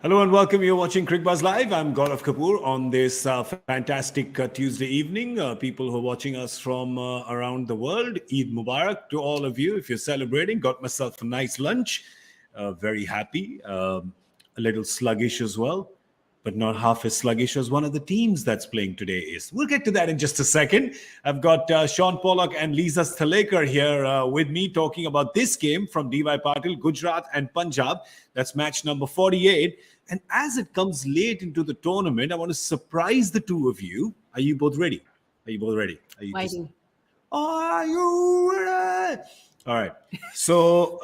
Hello and welcome. You're watching Cricbuzz Live. I'm Gaurav Kapur on this fantastic Tuesday evening. People who are watching us from around the world, Eid Mubarak to all of you. If you're celebrating, got myself a nice lunch. Very happy. A little sluggish as well, but not half as sluggish as one of the teams that's playing today is. We'll get to that in just a second. I've got Shaun Pollock and Lisa Sthalekar here with me talking about this game from DY Patil, Gujarat and Punjab. That's match number 48. And as it comes late into the tournament, I want to surprise the two of you. Are you both ready? Are you both ready? Are you Waiting. Are you ready? All right. So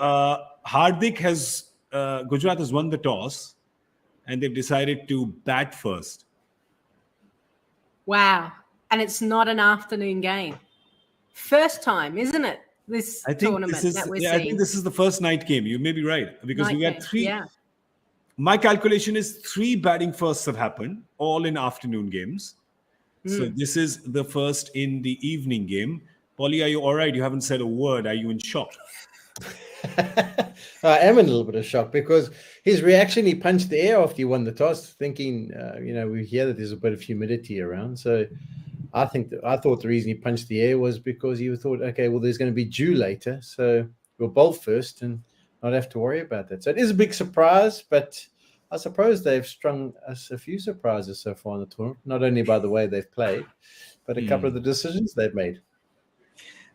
Hardik has, Gujarat has won the toss and they've decided to bat first. Wow. And it's not an afternoon game. First time, isn't it? This tournament that we're seeing. I think this is the first night game. You may be right. Because we got three. Yeah. My calculation is 3 batting firsts have happened, all in afternoon games. So this is the first in the evening game. Polly, are you all right? You haven't said a word. Are you in shock? I am in a little bit of shock because his reaction, he punched the air after he won the toss, thinking, we hear that there's a bit of humidity around. So I thought the reason he punched the air was because he thought, okay, well, there's going to be dew later. So we'll bowl first and not have to worry about that. So it is a big surprise, but I suppose they've strung us a few surprises so far in the tournament, not only by the way they've played, but a couple of the decisions they've made.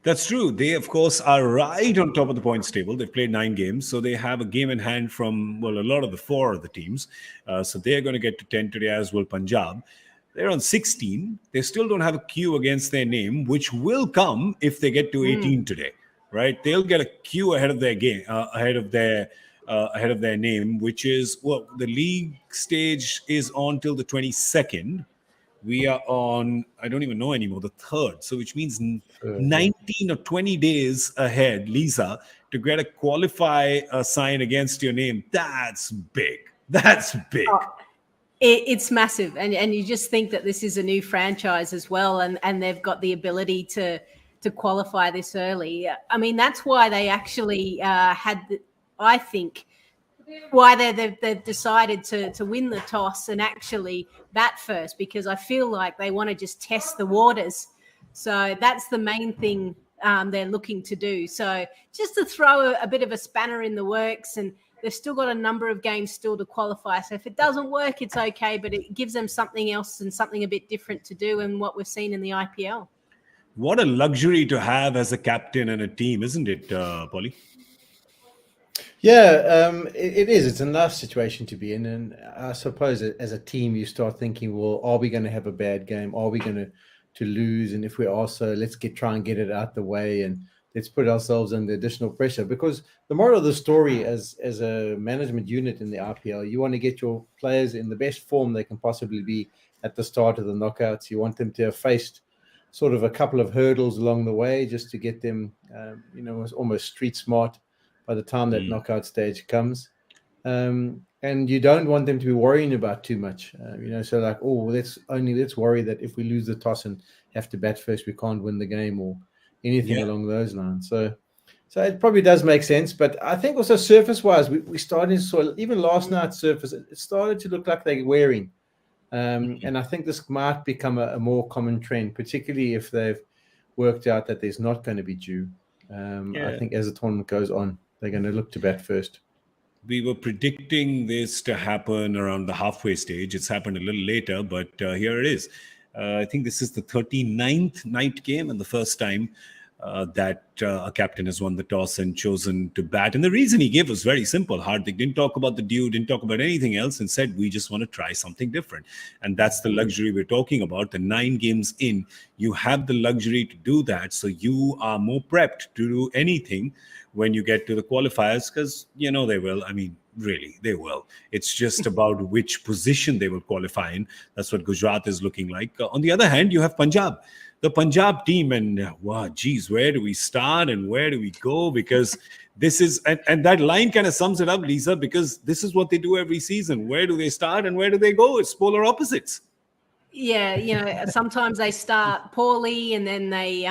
That's true. They, of course, are right on top of the points table. They've played 9 games, so they have a game in hand from, well, a lot of the 4 of the teams. So they're going to get to 10 today, as will Punjab. They're on 16. They still don't have a queue against their name, which will come if they get to 18 today, right? They'll get a queue ahead of their game, ahead of their name, which is, well, the league stage is on till the 22nd. We are on, I don't even know anymore, the 3rd. So which means 19 or 20 days ahead, Lisa, to get a qualify sign against your name. That's big. That's big. Oh, it's massive. And you just think that this is a new franchise as well. And they've got the ability to qualify this early. I mean, that's why they actually I think, why they've decided to win the toss and actually bat first, because I feel like they want to just test the waters. So that's the main thing they're looking to do. So just to throw a bit of a spanner in the works, and they've still got a number of games still to qualify. So if it doesn't work, it's okay, but it gives them something else and something a bit different to do and what we've seen in the IPL. What a luxury to have as a captain and a team, isn't it, Polly? Yeah, it is. It's a nice situation to be in. And I suppose as a team, you start thinking, well, are we going to have a bad game? Are we going to lose? And if we are, so let's try and get it out the way and let's put ourselves under additional pressure. Because the moral of the story as a management unit in the IPL, you want to get your players in the best form they can possibly be at the start of the knockouts. You want them to have faced sort of a couple of hurdles along the way just to get them, almost street smart by the time that knockout stage comes. And you don't want them to be worrying about too much, so like, let's worry that if we lose the toss and have to bat first, we can't win the game or anything along those lines. So it probably does make sense. But I think also surface-wise, we started to saw, even last night's surface, it started to look like they're wearing. And I think this might become a more common trend, particularly if they've worked out that there's not going to be dew. I think as the tournament goes on, they're going to look to bat first. We were predicting this to happen around the halfway stage. It's happened a little later, but here it is. I think this is the 39th night game and the first time that a captain has won the toss and chosen to bat. And the reason he gave was very simple. Hardik didn't talk about the dew, didn't talk about anything else, and said, we just want to try something different. And that's the luxury we're talking about. The 9 games in, you have the luxury to do that. So you are more prepped to do anything when you get to the qualifiers, because they will. I mean, really, they will. It's just about which position they will qualify in. That's what Gujarat is looking like. On the other hand, you have Punjab. The Punjab team, and wow, geez, where do we start and where do we go? Because this is, and that line kind of sums it up, Lisa, because this is what they do every season. Where do they start and where do they go? It's polar opposites. Yeah, sometimes they start poorly and then they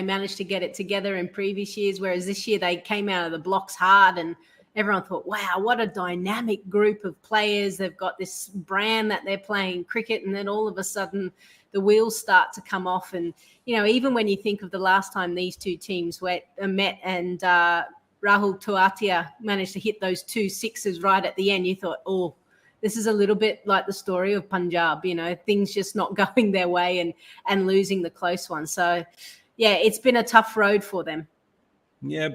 manage to get it together in previous years, whereas this year they came out of the blocks hard and everyone thought, wow, what a dynamic group of players. They've got this brand that they're playing cricket, and then all of a sudden the wheels start to come off. And, even when you think of the last time these two teams met and Rahul Tewatia managed to hit those 2 sixes right at the end, you thought, oh, this is a little bit like the story of Punjab, things just not going their way and losing the close one. So, yeah, it's been a tough road for them. Yeah.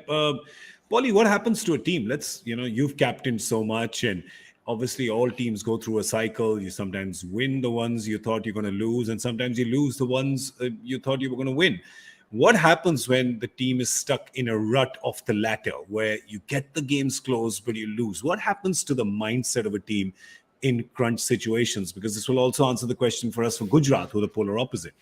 Polly, what happens to a team? You've captained so much, and obviously all teams go through a cycle. You sometimes win the ones you thought you're going to lose, and sometimes you lose the ones you thought you were going to win. What happens when the team is stuck in a rut of the latter, where you get the games close, but you lose? What happens to the mindset of a team in crunch situations? Because this will also answer the question for us for Gujarat, who are the polar opposite.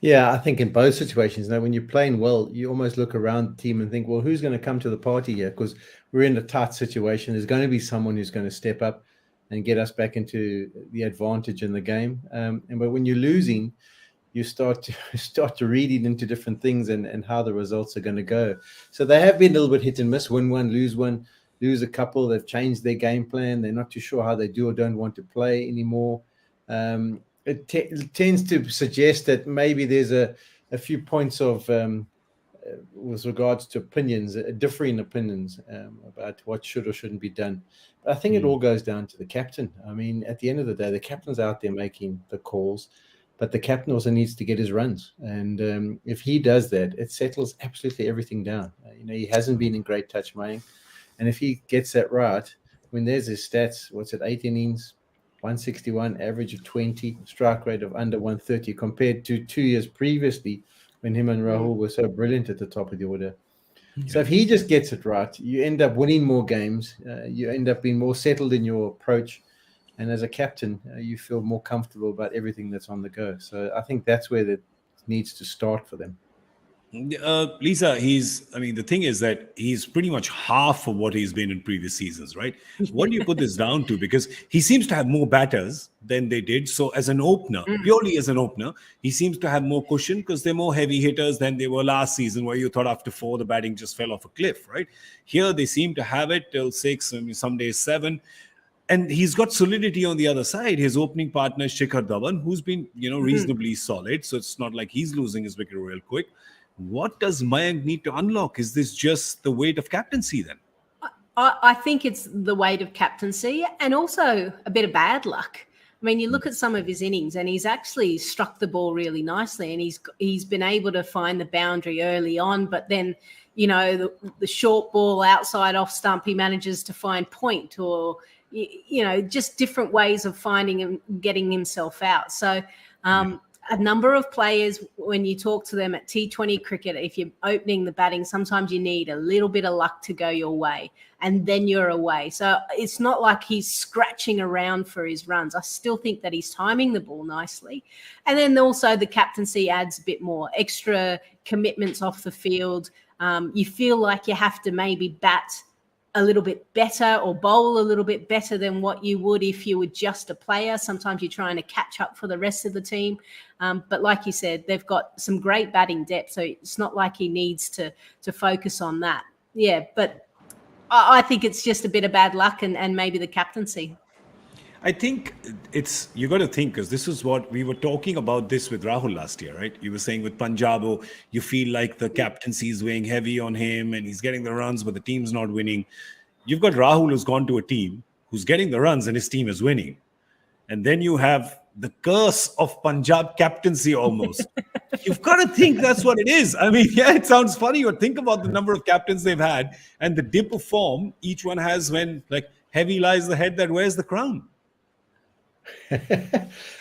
Yeah, I think in both situations, when you're playing well, you almost look around the team and think, well, who's going to come to the party here? Because we're in a tight situation. There's going to be someone who's going to step up and get us back into the advantage in the game. But when you're losing, you start to read it into different things and how the results are going to go. So they have been a little bit hit and miss, win one, lose a couple. They've changed their game plan. They're not too sure how they do or don't want to play anymore. It tends to suggest that maybe there's a few points of, with regards to opinions, differing opinions about what should or shouldn't be done. But I think it all goes down to the captain. I mean, at the end of the day, the captain's out there making the calls. But the captain also needs to get his runs. And if he does that, it settles absolutely everything down. He hasn't been in great touch, Mayank. And if he gets that right, there's his stats, 8 innings, 161, average of 20, strike rate of under 130, compared to 2 years previously when him and Rahul were so brilliant at the top of the order. Yeah. So if he just gets it right, you end up winning more games. You end up being more settled in your approach. And as a captain, you feel more comfortable about everything that's on the go. So I think that's where that needs to start for them. Lisa, the thing is that he's pretty much half of what he's been in previous seasons, right? What do you put this down to? Because he seems to have more batters than they did. So as an opener, purely as an opener, he seems to have more cushion because they're more heavy hitters than they were last season, where you thought after 4, the batting just fell off a cliff, right? Here, they seem to have it till 6, some days 7. And he's got solidity on the other side. His opening partner, Shikhar Dhawan, who's been, reasonably solid. So it's not like he's losing his wicket real quick. What does Mayank need to unlock? Is this just the weight of captaincy then? I think it's the weight of captaincy and also a bit of bad luck. I mean, you look at some of his innings and he's actually struck the ball really nicely, and he's been able to find the boundary early on, but then, the short ball outside off stump, he manages to find point, or just different ways of finding and getting himself out. So a number of players, when you talk to them at T20 cricket, if you're opening the batting, sometimes you need a little bit of luck to go your way, and then you're away. So it's not like he's scratching around for his runs. I still think that he's timing the ball nicely. And then also the captaincy adds a bit more extra commitments off the field. You feel like you have to maybe bat a little bit better or bowl a little bit better than what you would if you were just a player. Sometimes you're trying to catch up for the rest of the team. But like you said, they've got some great batting depth, so it's not like he needs to focus on that. Yeah, but I think it's just a bit of bad luck and maybe the captaincy. I think you got to think, because this is what we were talking about this with Rahul last year, right? You were saying with Punjab, you feel like the captaincy is weighing heavy on him and he's getting the runs, but the team's not winning. You've got Rahul who's gone to a team who's getting the runs and his team is winning. And then you have the curse of Punjab captaincy almost. You've got to think that's what it is. I mean, yeah, it sounds funny, but think about the number of captains they've had and the dip of form each one has when, like, heavy lies the head that wears the crown.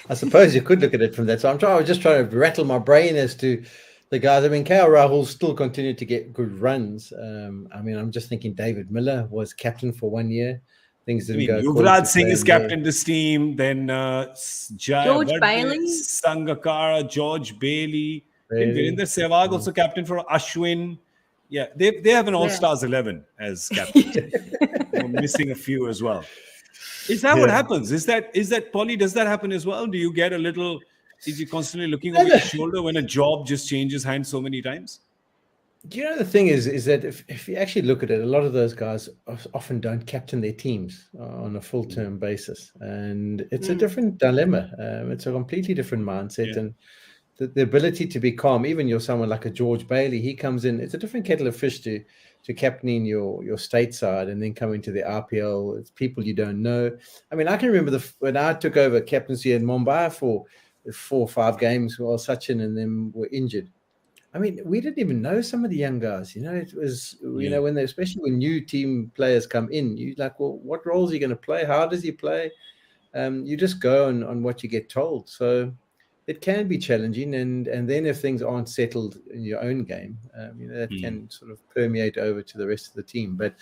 I suppose you could look at it from that. So I was just trying to rattle my brain as to the guys. I mean, KL Rahul still continued to get good runs. I'm just thinking David Miller was captain for 1 year. Things didn't go. Yuvraj Singh is captain this team. Then George Bailey, Sangakkara, George Bailey. Then Virender Sehwag also captain for Ashwin. Yeah, they have an all-stars 11 as captain. We're missing a few as well. Is that what happens? Is that Polly? Does that happen as well? Do you get a little? Is you constantly looking over your shoulder when a job just changes hands so many times? The thing is that if you actually look at it, a lot of those guys often don't captain their teams on a full-term basis, and it's a different dilemma. It's a completely different mindset, and the ability to be calm. Even someone like a George Bailey, he comes in. It's a different kettle of fish to captaining your state side and then coming to the RPL. It's people you don't know. I mean, I can remember when I took over captaincy in Mumbai for 4 or 5 games while Sachin and them were injured. I mean, we didn't even know some of the young guys. It was especially when new team players come in, you're like, well, what role is he going to play? How does he play? You just go on what you get told. So it can be challenging, and then if things aren't settled in your own game, that can sort of permeate over to the rest of the team. But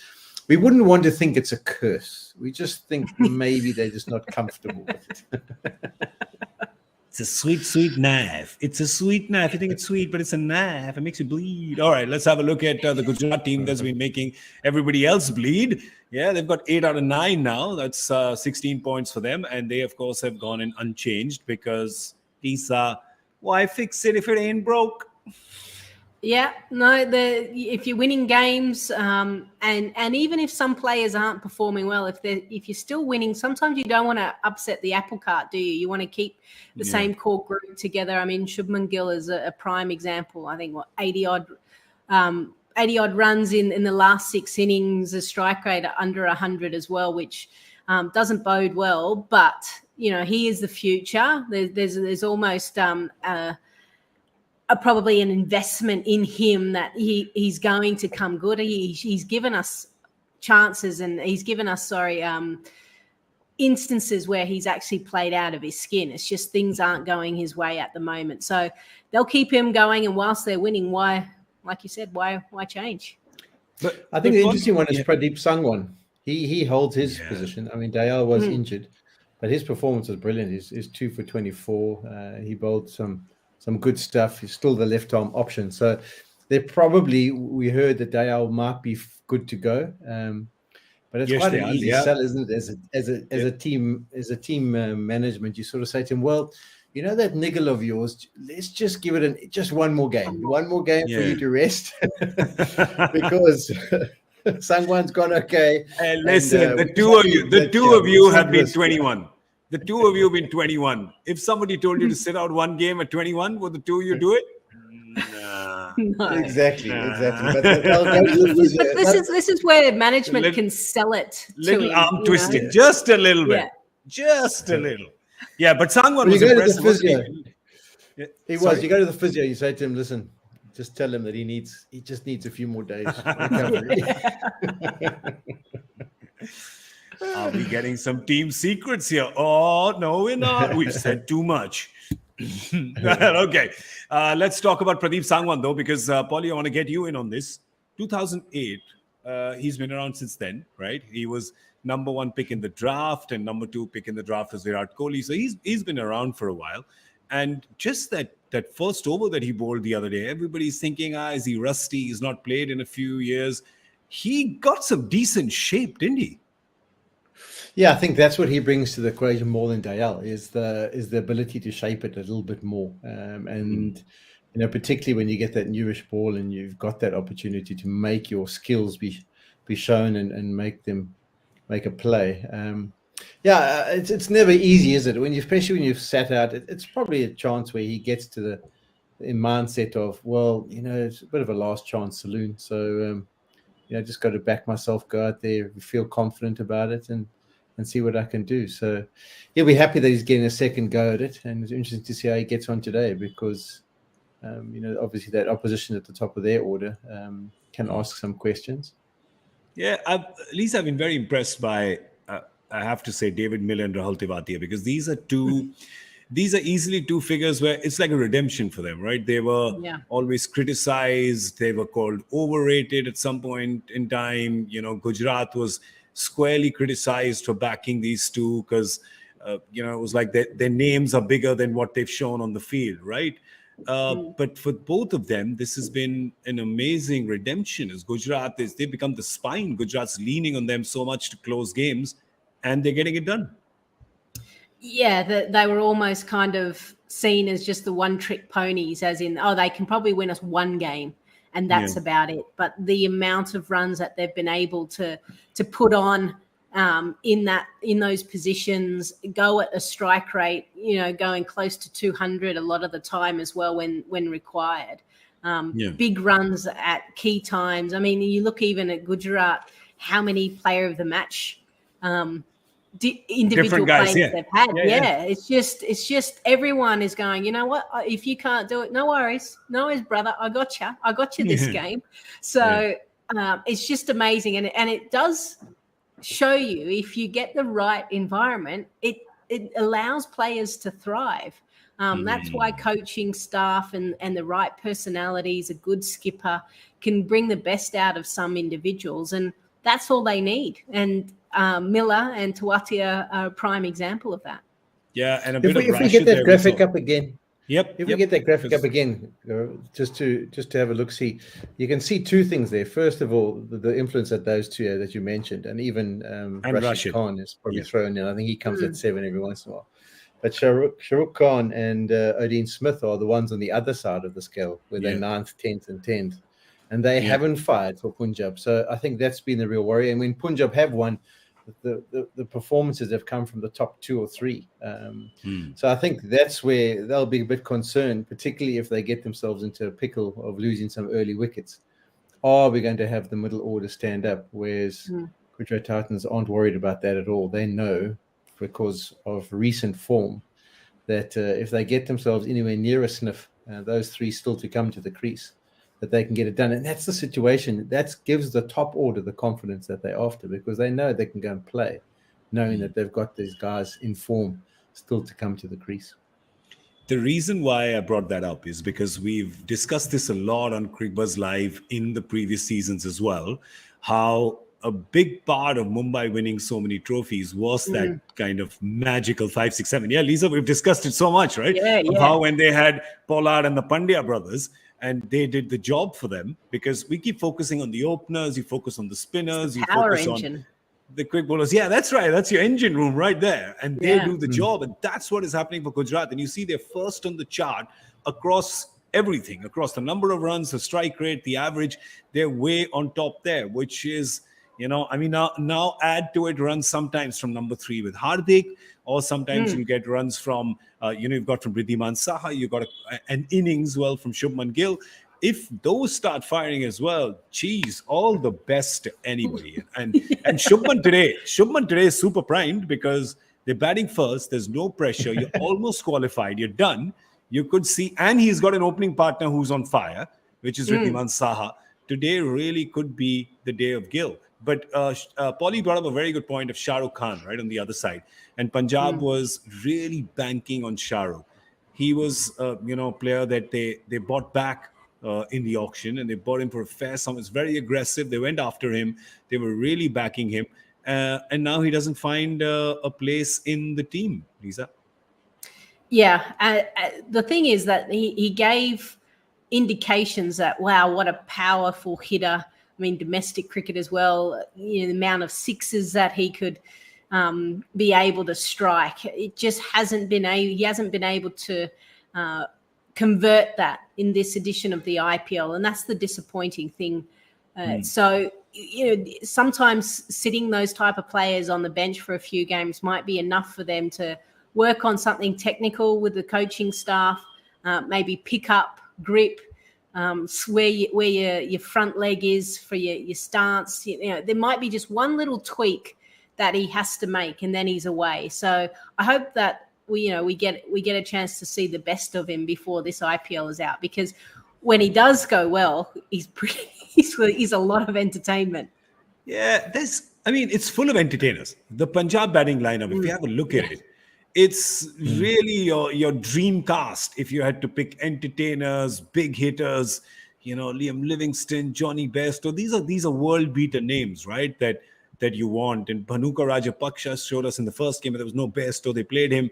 we wouldn't want to think it's a curse. We just think maybe they're just not comfortable with it. It's a sweet, sweet knife. It's a sweet knife. You think it's sweet, but it's a knife. It makes you bleed. All right, let's have a look at the Gujarat team that's been making everybody else bleed. Yeah, they've got 8 out of 9 now. That's 16 points for them. And they, of course, have gone in unchanged because Lisa, why fix it if it ain't broke? Yeah, no, if you're winning games, and even if some players aren't performing well, if you're still winning, sometimes you don't want to upset the apple cart, do you? You want to keep the same core group together. I mean, Shubman Gill is a prime example. I think 80 odd runs in the last 6 innings, a strike rate under 100 as well, which doesn't bode well. But he is the future. There's almost probably an investment in him that he's going to come good. He's given us chances, and he's given us instances where he's actually played out of his skin. It's just things aren't going his way at the moment. So they'll keep him going, and whilst they're winning, why, like you said, why change? But I think the interesting one is Pradeep Sangwan. He holds his position. I mean, Dayal was injured, but his performance was brilliant. He's 2 for 24. He bowled some good stuff. He's still the left arm option. So we heard that Dayal might be good to go. But it's quite an easy sell, isn't it? As a team management, you sort of say to him, well, that niggle of yours, let's just give it just one more game. One more game for you to rest. Because Sangwan's gone okay. And listen, the two of you have been 21. The two of you have been 21. If somebody told you to sit out one game at 21, would the two of you do it? Nah. No. Exactly. But this is where management can sell it. Little arm twisting, just a little bit, just a little. Yeah, but Sangwan was impressive. He was. You go to the physio, you say to him, listen, just tell him that he just needs a few more days recovery. Are we getting some team secrets here? Oh, no, we're not. We've said too much. Okay. Let's talk about Pradeep Sangwan, though, because, Paulie, I want to get you in on this. 2008, he's been around since then, right? He was number 1 pick in the draft and number 2 pick in the draft was Virat Kohli. So he's been around for a while. And just that first over that he bowled the other day, everybody's thinking, is he rusty? He's not played in a few years. He got some decent shape, didn't he? Yeah, I think that's what he brings to the equation more than Dayal is the ability to shape it a little bit more. And particularly when you get that newish ball and you've got that opportunity to make your skills be shown and make a play. It's never easy, is it? Especially when you've sat out, it's probably a chance where he gets to the mindset of, well, it's a bit of a last chance saloon. So, just got to back myself, go out there, feel confident about it and see what I can do. So he'll be happy that he's getting a second go at it. And it's interesting to see how he gets on today because, obviously that opposition at the top of their order can ask some questions. Yeah, at least I've been very impressed by, I have to say, David Miller and Rahul Tewatia, because these are easily 2 figures where it's like a redemption for them, right? They were always criticized. They were called overrated at some point in time. Gujarat was squarely criticized for backing these two because, it was like their names are bigger than what they've shown on the field, right? But for both of them, this has been an amazing redemption as they've become the spine. Gujarat's leaning on them so much to close games and they're getting it done. Yeah, they were almost kind of seen as just the one-trick ponies, as in, they can probably win us one game. and that's about it. But the amount of runs that they've been able to put on in those positions, go at a strike rate, going close to 200 a lot of the time as well when required. Big runs at key times. I mean, you look even at Gujarat, how many player of the match individual guys, players they've had. It's just everyone is going, you know what, if you can't do it, no worries, brother, I got you this game. So it's just amazing, and it does show you, if you get the right environment, it allows players to thrive. That's why coaching staff and the right personalities, a good skipper, can bring the best out of some individuals, and that's all they need. And Miller and Tewatia are a prime example of that. Yeah, and if we get that graphic up again. If we get that graphic up again, just to have a look, see, you can see two things there. First of all, the influence that those two that you mentioned, and even Rashid Khan is probably thrown in. I think he comes at 7 every once in a while. But Shahrukh Khan and Odin Smith are the ones on the other side of the scale, where they're 9th, 10th, and 10th. And they haven't fired for Punjab. So I think that's been the real worry. And when Punjab have won, the performances have come from the top 2 or 3. So I think that's where they'll be a bit concerned, particularly if they get themselves into a pickle of losing some early wickets. Are we going to have the middle order stand up? Whereas Gujarat Titans aren't worried about that at all. They know, because of recent form, that if they get themselves anywhere near a sniff, those 3 still to come to the crease, that they can get it done. And that's the situation. That gives the top order the confidence that they're after, because they know they can go and play, knowing that they've got these guys in form still to come to the crease. The reason why I brought that up is because we've discussed this a lot on Cricbuzz Live in the previous seasons as well, how a big part of Mumbai winning so many trophies was that kind of magical 5, 6, 7. Yeah, Lisa, we've discussed it so much, right? Of how when they had Pollard and the Pandya brothers, and they did the job for them, because we keep focusing on the openers, you focus on the spinners, you focus on the quick bowlers. Yeah, that's right. That's your engine room right there. And they do the job. And that's what is happening for Gujarat. And you see they're first on the chart across everything, across the number of runs, the strike rate, the average. They're way on top there, which is, now add to it runs sometimes from number 3 with Hardik, or sometimes you get runs from, you've got from Riddhiman Saha, you've got an innings from Shubman Gill. If those start firing as well, geez, all the best to anybody. And Shubman today is super primed, because they're batting first. There's no pressure. You're almost qualified. You're done. You could see, and he's got an opening partner who's on fire, which is Riddhiman Saha. Today really could be the day of Gill. But Paulie brought up a very good point of Shahrukh Khan, right, on the other side. And Punjab was really banking on Shahrukh. He was, a player that they bought back in the auction, and they bought him for a fair sum. It's very aggressive. They went after him. They were really backing him. And now he doesn't find a place in the team, Lisa. Yeah. The thing is that he gave indications that, wow, what a powerful hitter. I mean, domestic cricket as well, the amount of sixes that he could be able to strike. It just he hasn't been able to convert that in this edition of the IPL. And that's the disappointing thing. So, sometimes sitting those type of players on the bench for a few games might be enough for them to work on something technical with the coaching staff, maybe pick up grip, where your front leg is for your stance. There might be just one little tweak that he has to make, and then he's away. So I hope that we get a chance to see the best of him before this IPL is out, because when he does go well, he's a lot of entertainment. Yeah, it's full of entertainers. The Punjab batting lineup, if you have a look at it, it's really your dream cast. If you had to pick entertainers, big hitters, Liam Livingston, Johnny Bairstow, these are world beater names, right? That you want. And Bhanuka Rajapaksha showed us in the first game that there was no Bairstow. They played him,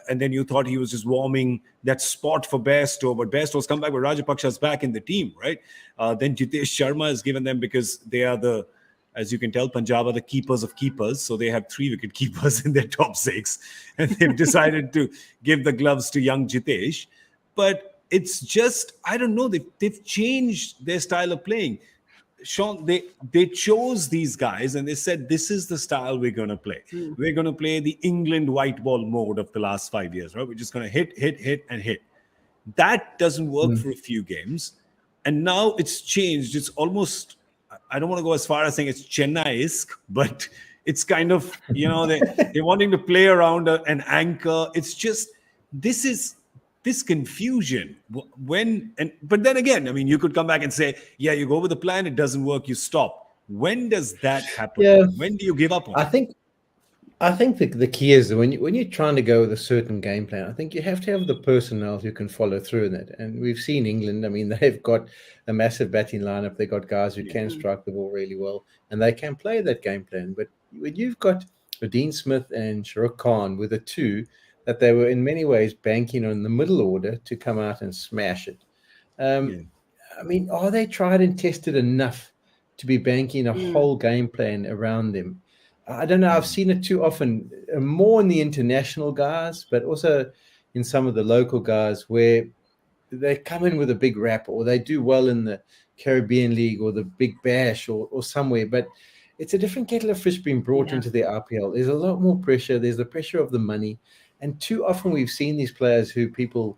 and then you thought he was just warming that spot for Bairstow, but Bairstow's come back, but Rajapaksha's back in the team, right? Then Jitesh Sharma is given them, because they are as you can tell, Punjab are the keepers of keepers. So they have 3 wicket keepers in their top 6. And they've decided to give the gloves to young Jitesh. But it's just, I don't know, they've changed their style of playing. Shaun, they chose these guys and they said, this is the style we're going to play. We're going to play the England white ball mode of the last 5 years, right? We're just going to hit, and hit. That doesn't work for a few games. And now it's changed. It's almost, I don't want to go as far as saying it's Chennai-esque, but it's kind of, they're wanting to play around an anchor. It's just, this confusion but then again, I mean, you could come back and say, yeah, you go with the plan, it doesn't work, you stop. When does that happen? Yeah. When do you give up on it? I think the key is that when you're trying to go with a certain game plan, I think you have to have the personnel who can follow through in it. And we've seen England, I mean, they've got a massive batting lineup. They've got guys who can strike the ball really well, and they can play that game plan. But when you've got Dean Smith and Shahrukh Khan with the two, that they were in many ways banking on the middle order to come out and smash it. I mean, are they tried and tested enough to be banking a whole game plan around them? I don't know. I've seen it too often, more in the international guys, but also in some of the local guys where they come in with a big rap, or they do well in the Caribbean League or the Big Bash or somewhere. But it's a different kettle of fish being brought into the RPL. There's a lot more pressure. There's the pressure of the money. And too often we've seen these players who people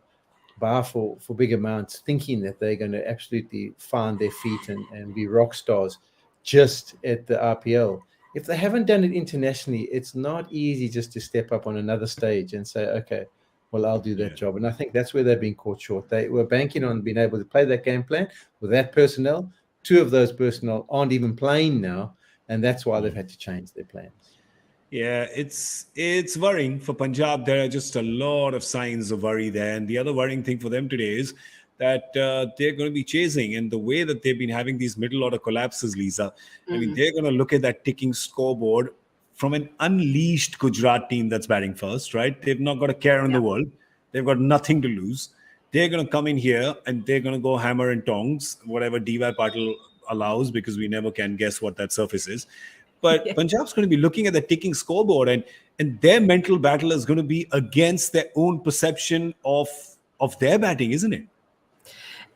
buy for big amounts, thinking that they're going to absolutely find their feet and be rock stars just at the RPL. If they haven't done it internationally, it's not easy just to step up on another stage and say, okay, well, I'll do that job. And I think that's where they've been caught short. They were banking on being able to play that game plan with that personnel. Two of those personnel aren't even playing now, and that's why they've had to change their plans. Yeah, it's worrying for Punjab. There are just a lot of signs of worry there. And the other worrying thing for them today is that they're going to be chasing. And the way that they've been having these middle order collapses, Lisa, I mean, they're going to look at that ticking scoreboard from an unleashed Gujarat team that's batting first, right? They've not got a care in the world. They've got nothing to lose. They're going to come in here and they're going to go hammer and tongs, whatever DY Patil allows, because we never can guess what that surface is. But Punjab's going to be looking at the ticking scoreboard, and their mental battle is going to be against their own perception of their batting, isn't it?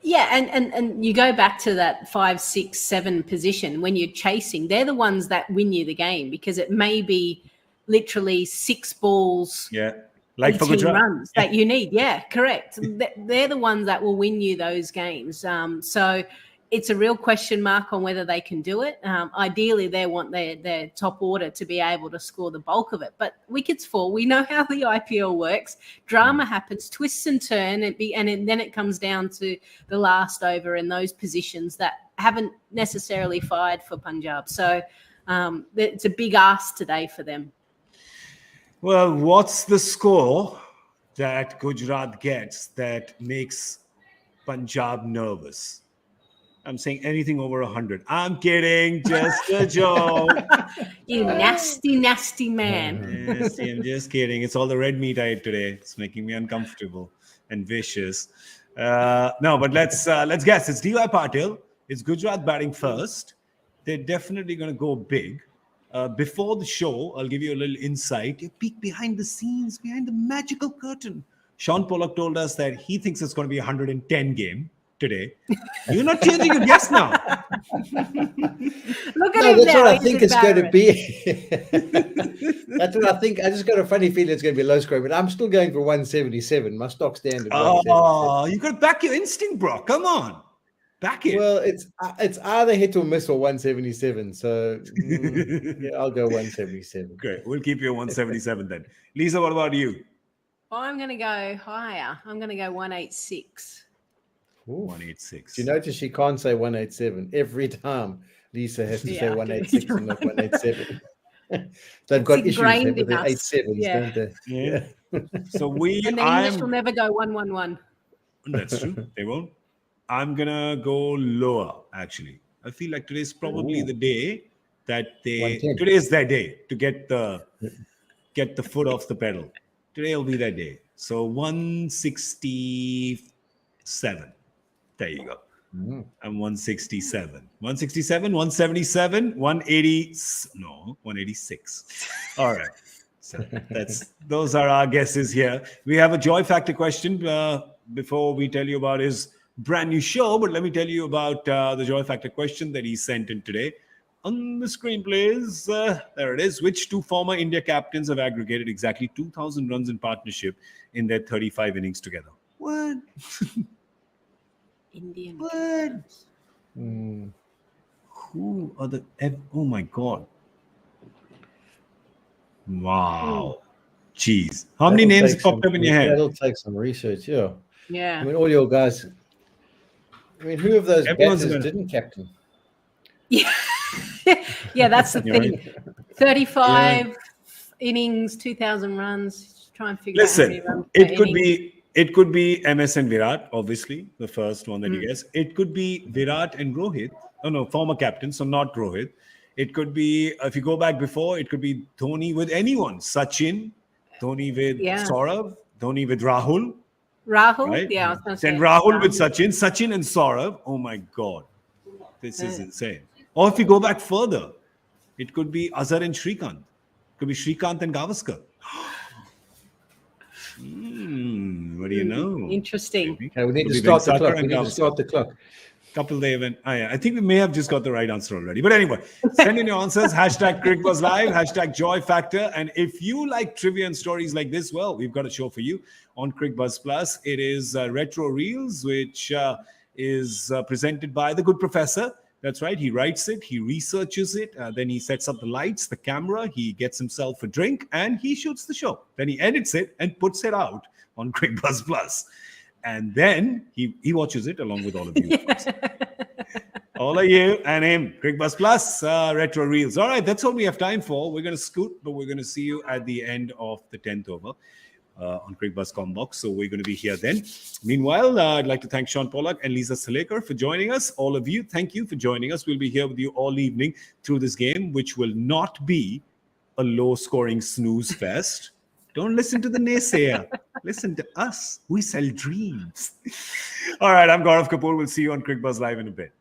Yeah, and you go back to that 5, 6, 7 position when you're chasing. They're the ones that win you the game, because it may be literally 6 balls, like for Gujarat, runs that you need. Yeah, correct. They're the ones that will win you those games. So it's a real question mark on whether they can do it. Ideally, they want their top order to be able to score the bulk of it. But wickets fall. We know how the IPL works. Drama happens, twists and turns, and then it comes down to the last over in those positions that haven't necessarily fired for Punjab. So it's a big ask today for them. Well, what's the score that Gujarat gets that makes Punjab nervous? I'm saying anything over 100. I'm kidding. Just a joke. You nasty, nasty man. Yes, I'm just kidding. It's all the red meat I ate today. It's making me uncomfortable and vicious. No, but let's guess. It's DY Patil. It's Gujarat batting first. They're definitely going to go big. Before the show, I'll give you a little insight. A peek behind the scenes, behind the magical curtain. Shaun Pollock told us that he thinks it's going to be a 110 game today. You're not changing your guess now. Look at him that's now. what I think it's going to be. That's what I think. I just got a funny feeling it's going to be low scoring, but I'm still going for 177. My stock standard. Oh, you got to back your instinct, bro. Come on. Back it. Well, it's either hit or miss or 177. So I'll go 177. Great. We'll keep you at 177 then. Lisa, what about you? I'm going to go higher. I'm going to go 186. Ooh. 186. Do you notice she can't say 187 every time? Lisa has to say 186 and not 187. They've got issues with the 87s, don't they? Yeah. So and the English will never go 111. That's true. They won't. I'm gonna go lower. Actually, I feel like today's probably the day that today is their day to get the foot off the pedal. Today will be that day. So 167. There you go. I'm 167. 167, 177, 180. No, 186. All right. So those are our guesses here. We have a joy factor question. before we tell you about his brand new show, but let me tell you about the Joy Factor question that he sent in today. On the screen, please. There it is. Which two former India captains have aggregated exactly 2,000 runs in partnership in their 35 innings together? What? Indian. What? Who are the... Oh, my God. Wow. Jeez. How many names popped up in your head? That'll take some research, yeah. Yeah. I mean, all your guys... I mean, who of those Everyone's batters gonna- didn't captain? Yeah. Yeah, that's the You're thing. 35 innings, 2,000 runs. Just try and figure out how many Listen, runs per it could be MS and Virat, obviously, the first one that you guess. It could be Virat and Rohit. Oh, no, former captain, so not Rohit. It could be, if you go back before, it could be Dhoni with anyone. Sachin, Dhoni with Saurav, Dhoni with Rahul. Rahul? Right? Yeah, I was going to say. Then Rahul with Sachin and Saurav. Oh my God. This is insane. Or if you go back further, it could be Azhar and Shrikant. It could be Shrikant and Gavaskar. What do you know? Interesting. Okay, we need Could to be start the Venkatara clock. and We need to Gavaskar. start the clock. Couple they even I think we may have just got the right answer already. But anyway, send in your answers. Hashtag Cricbuzz Live, hashtag Joy Factor. And if you like trivia and stories like this, well, we've got a show for you on Cricbuzz Plus. It is Retro Reels, which is presented by the good professor. That's right. He writes it, he researches it, then he sets up the lights, the camera, he gets himself a drink, and he shoots the show. Then he edits it and puts it out on Cricbuzz Plus. And then he watches it along with all of you. All of you and him. Cricbuzz Plus, Retro Reels. All right, that's all we have time for. We're going to scoot, but we're going to see you at the end of the 10th over on Cricbuzz Combox. So we're going to be here then. Meanwhile, I'd like to thank Shaun Pollock and Lisa Sthalekar for joining us. All of you, thank you for joining us. We'll be here with you all evening through this game, which will not be a low-scoring snooze fest. Don't listen to the naysayer. Listen to us. We sell dreams. All right, I'm Gaurav Kapur. We'll see you on Cricbuzz Live in a bit.